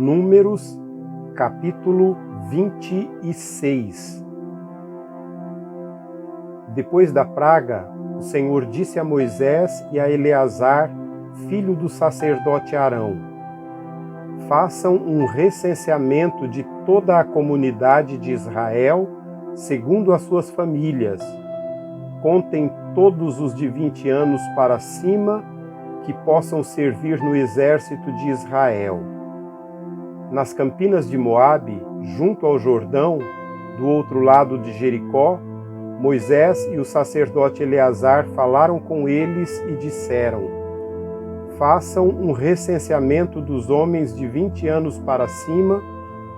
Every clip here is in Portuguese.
Números, capítulo 26. Depois da praga, o Senhor disse a Moisés e a Eleazar, filho do sacerdote Arão: façam um recenseamento de toda a comunidade de Israel, segundo as suas famílias. Contem todos os de 20 anos para cima que possam servir no exército de Israel. Nas campinas de Moabe, junto ao Jordão, do outro lado de Jericó, Moisés e o sacerdote Eleazar falaram com eles e disseram: façam um recenseamento dos homens de 20 anos para cima,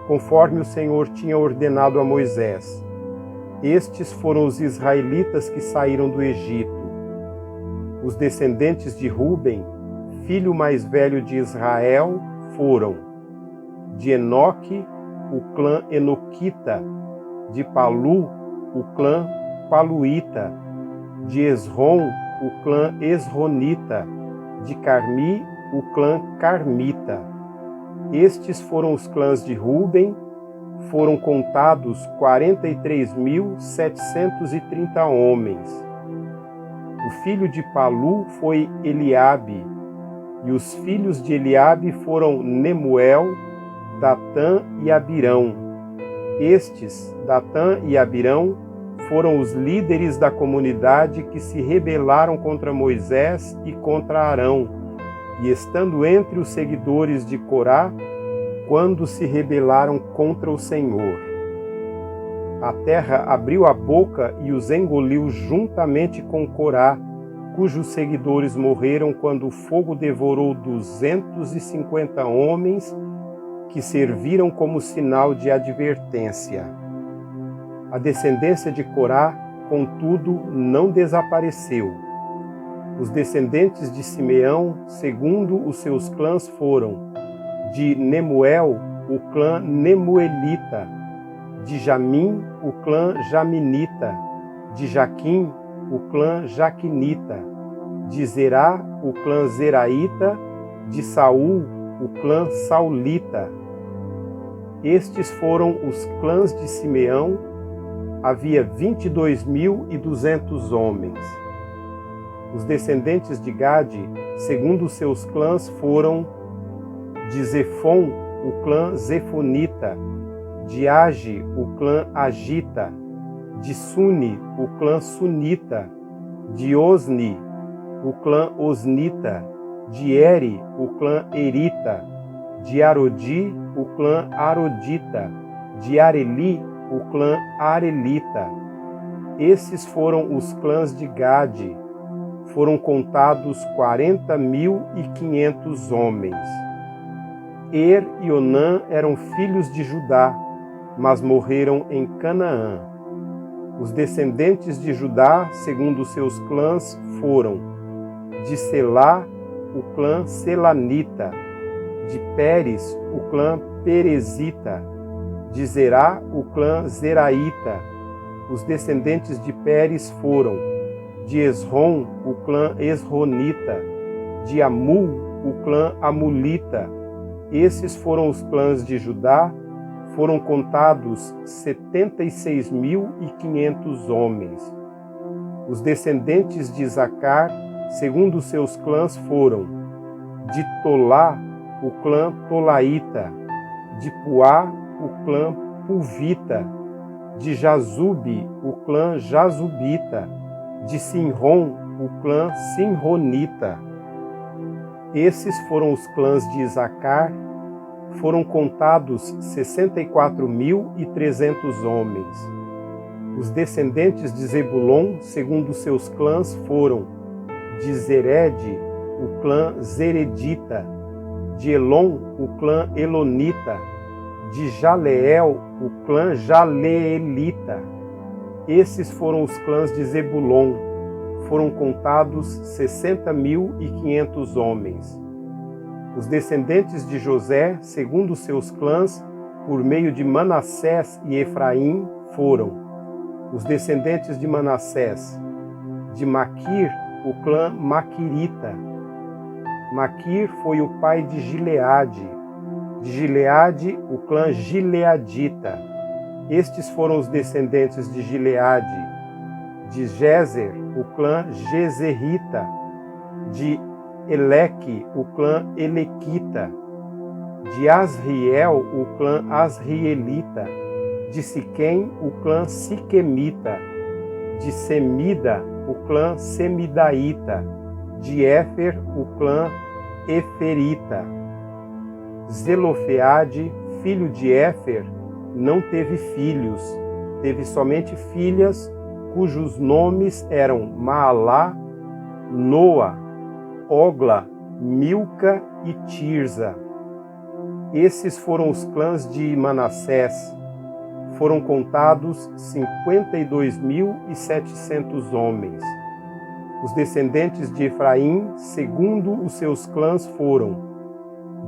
conforme o Senhor tinha ordenado a Moisés. Estes foram os israelitas que saíram do Egito. Os descendentes de Ruben, filho mais velho de Israel, foram: de Enoque, o clã Enoquita; de Palu, o clã Paluíta; de Esrom, o clã Esronita; de Carmi, o clã Carmita. Estes foram os clãs de Ruben. Foram contados 43.730 homens. O filho de Palu foi Eliabe, e os filhos de Eliabe foram Nemuel, Datã e Abirão. Estes, Datã e Abirão, foram os líderes da comunidade que se rebelaram contra Moisés e contra Arão, e estando entre os seguidores de Corá, quando se rebelaram contra o Senhor. A terra abriu a boca e os engoliu juntamente com Corá, cujos seguidores morreram quando o fogo devorou 250 homens que serviram como sinal de advertência. A descendência de Corá, contudo, não desapareceu. Os descendentes de Simeão, segundo os seus clãs, foram: de Nemuel, o clã Nemuelita; de Jamim, o clã Jaminita; de Jaquim, o clã Jaquinita; de Zerá, o clã Zeraíta; de Saul, o clã Saulita. Estes foram os clãs de Simeão. Havia 22.200 homens. Os descendentes de Gade, segundo os seus clãs, foram: de Zefon, o clã Zefonita; de Age, o clã Agita; de Suni, o clã Sunita; de Osni, o clã Osnita; de Eri, o clã Erita; de Arodi, o clã Arodita; de Areli, o clã Arelita. Esses foram os clãs de Gade. Foram contados 40.500 homens. Er e Onã eram filhos de Judá, mas morreram em Canaã. Os descendentes de Judá, segundo seus clãs, foram: de Selá, o clã Selanita; de Pérez, o clã Perezita; de Zerá, o clã Zeraíta. Os descendentes de Pérez foram: de Esrom, o clã Esronita; de Amul, o clã Amulita. Esses foram os clãs de Judá. Foram contados 76.500 homens. Os descendentes de Isacar, segundo seus clãs, foram: de Tolá, o clã Tolaíta; de Puá, o clã Puvita; de Jazube, o clã Jazubita; de Sinrom, o clã Sinronita. Esses foram os clãs de Isacar. Foram contados 64.300 homens. Os descendentes de Zebulon, segundo seus clãs, foram: de Zered, o clã Zeredita; de Elon, o clã Elonita; de Jaleel, o clã Jaleelita. Esses foram os clãs de Zebulon. Foram contados 60.500 homens. Os descendentes de José, segundo seus clãs, por meio de Manassés e Efraim, foram: os descendentes de Manassés, de Maquir, o clã Maquirita; Maquir foi o pai de Gileade. De Gileade, o clã Gileadita. Estes foram os descendentes de Gileade. De Jezer, o clã Jezerita. De Eleque, o clã Elequita. De Asriel, o clã Asrielita. De Siquém, o clã Siquemita. De Semida, o clã Semidaíta. De Éfer, o clã Eferita. Zelofeade, filho de Éfer, não teve filhos, teve somente filhas, cujos nomes eram Maalá, Noa, Ogla, Milca e Tirza. Esses foram os clãs de Manassés. Foram contados 52.700 homens. Os descendentes de Efraim, segundo os seus clãs, foram: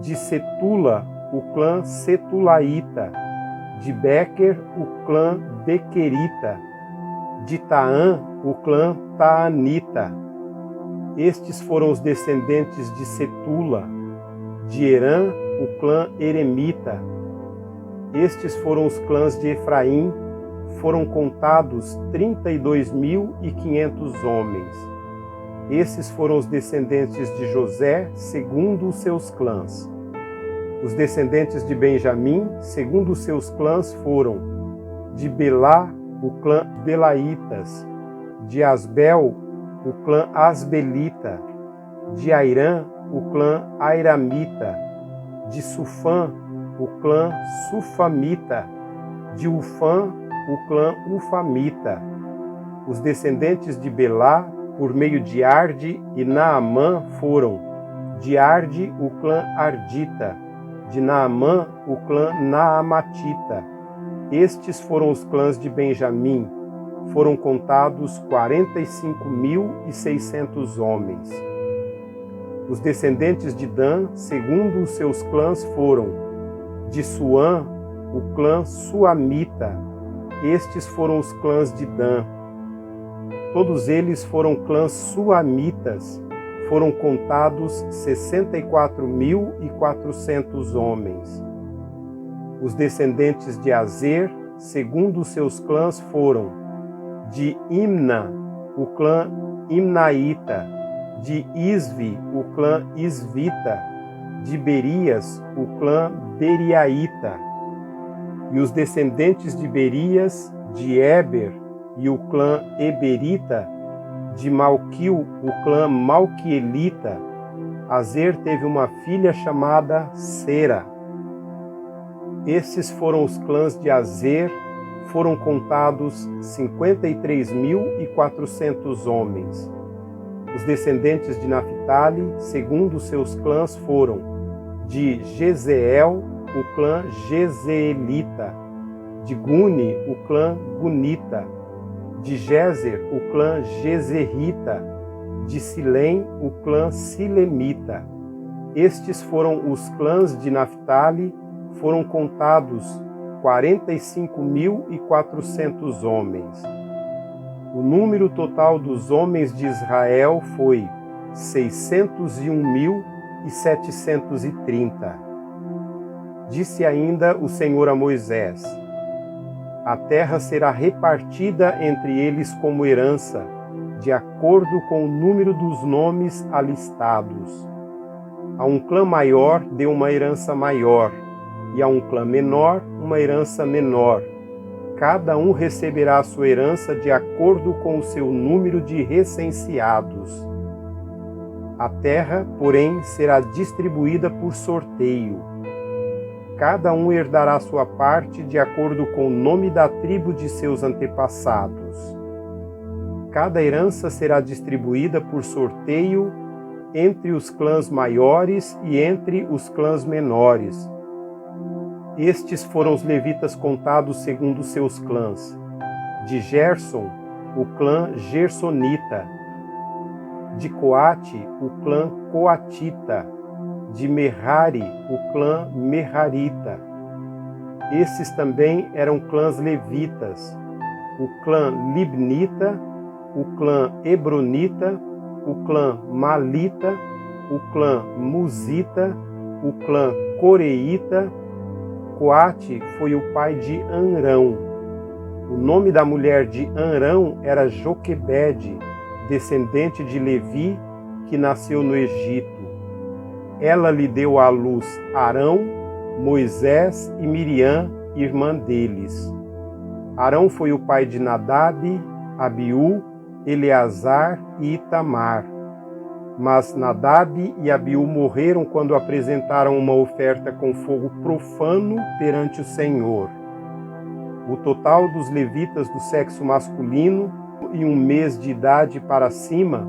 de Setula, o clã Setulaíta. De Bequer, o clã Bequerita. De Taã, o clã Taanita. Estes foram os descendentes de Setula. De Herã, o clã Eremita. Estes foram os clãs de Efraim. Foram contados 32.500 homens. Esses foram os descendentes de José, segundo os seus clãs. Os descendentes de Benjamim, segundo os seus clãs, foram: de Belá, o clã Belaitas. De Asbel, o clã Asbelita. De Airã, o clã Airamita. De Sufã, o clã Sufamita. De Ufã, o clã Ufamita. Os descendentes de Belá, por meio de Arde e Naamã, foram: de Arde, o clã Ardita. De Naamã, o clã Naamatita. Estes foram os clãs de Benjamim. Foram contados 45.600 homens. Os descendentes de Dan, segundo os seus clãs, foram: de Suã, o clã Suamita. Estes foram os clãs de Dan. Todos eles foram clãs suamitas. Foram contados 64.400 homens. Os descendentes de Azer, segundo os seus clãs, foram: de Imna, o clã Imnaíta. De Isvi, o clã Isvita. De Berias, o clã Beriaíta. E os descendentes de Berias, de Eber e o clã Eberita. De Malquil, o clã Malquielita. Azer teve uma filha chamada Sera. Esses foram os clãs de Azer. Foram contados 53.400 homens. Os descendentes de Naphtali, segundo os seus clãs, foram: de Jezeel, o clã Jezeelita. De Guni, o clã Gunita. De Jezer, o clã Jezerita. De Silém, o clã Silemita. Estes foram os clãs de Naphtali. Foram contados 45.400 homens. O número total dos homens de Israel foi 601.730. Disse ainda o Senhor a Moisés: a terra será repartida entre eles como herança, de acordo com o número dos nomes alistados. A um clã maior dê uma herança maior, e a um clã menor uma herança menor. Cada um receberá a sua herança de acordo com o seu número de recenseados. A terra, porém, será distribuída por sorteio. Cada um herdará sua parte de acordo com o nome da tribo de seus antepassados. Cada herança será distribuída por sorteio entre os clãs maiores e entre os clãs menores. Estes foram os levitas contados segundo seus clãs. De Gerson, o clã Gersonita. De Coate, o clã Coatita. De Merari, o clã Merarita. Esses também eram clãs levitas: o clã Libnita, o clã Hebronita, o clã Malita, o clã Musita o clã coreíta. Coate foi o pai de Amrão. O nome da mulher de Amrão era Joquebede, descendente de Levi, que nasceu no Egito. Ela lhe deu à luz Arão, Moisés e Miriam, irmã deles. Arão foi o pai de Nadab, Abiú, Eleazar e Itamar. Mas Nadab e Abiú morreram quando apresentaram uma oferta com fogo profano perante o Senhor. O total dos levitas do sexo masculino e 1 mês de idade para cima,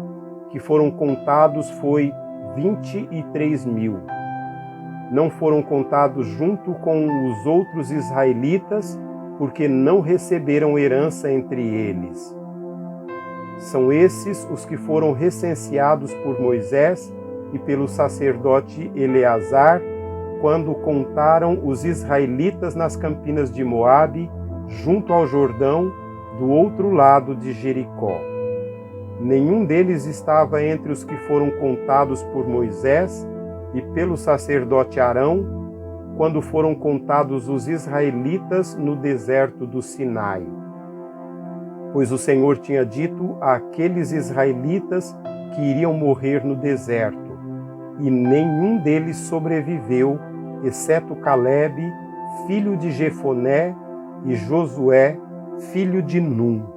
que foram contados, foi 23.000. Não foram contados junto com os outros israelitas, porque não receberam herança entre eles. São esses os que foram recenseados por Moisés e pelo sacerdote Eleazar, quando contaram os israelitas nas campinas de Moabe, junto ao Jordão, do outro lado de Jericó. Nenhum deles estava entre os que foram contados por Moisés e pelo sacerdote Arão, quando foram contados os israelitas no deserto do Sinai. Pois o Senhor tinha dito àqueles israelitas que iriam morrer no deserto, e nenhum deles sobreviveu, exceto Calebe, filho de Jefoné, e Josué, filho de Num.